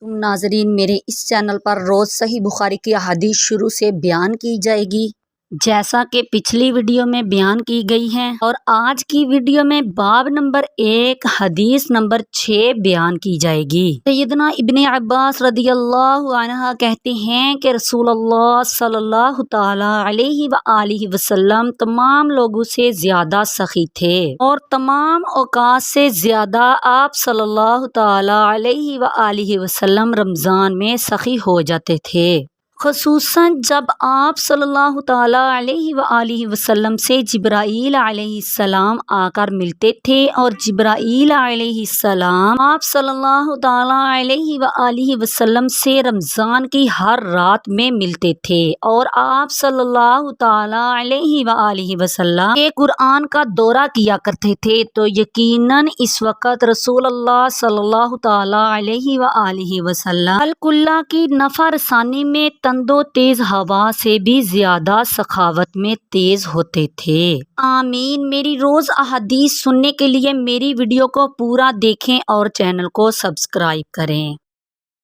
تم ناظرین، میرے اس چینل پر روز صحیح بخاری کی احادیث شروع سے بیان کی جائے گی، جیسا کہ پچھلی ویڈیو میں بیان کی گئی ہے، اور آج کی ویڈیو میں باب نمبر 1 حدیث نمبر 6 بیان کی جائے گی۔ سیدنا ابن عباس رضی اللہ عنہ کہتے ہیں کہ رسول اللہ صلی اللہ تعالی علیہ وآلہ وسلم تمام لوگوں سے زیادہ سخی تھے، اور تمام اوقات سے زیادہ آپ صلی اللہ تعالی علیہ وآلہ وسلم رمضان میں سخی ہو جاتے تھے، خصوصاً جب آپ صلی اللہ تعالی علیہ وآلہ وسلم سے جبرائیل علیہ السلام آ کر ملتے تھے، اور جبرائیل علیہ السلام آپ صلی اللہ تعالی علیہ وآلہ وسلم سے رمضان کی ہر رات میں ملتے تھے، اور آپ صلی اللہ تعالی علیہ وآلہ وسلم کے قرآن کا دورہ کیا کرتے تھے، تو یقیناً اس وقت رسول اللہ صلی اللہ تعالی علیہ وآلہ وسلم خلق اللہ کی نفع رسانی میں تند و تیز ہوا سے بھی زیادہ سخاوت میں تیز ہوتے تھے۔ آمین۔ میری روز احادیث سننے کے لیے میری ویڈیو کو پورا دیکھیں اور چینل کو سبسکرائب کریں۔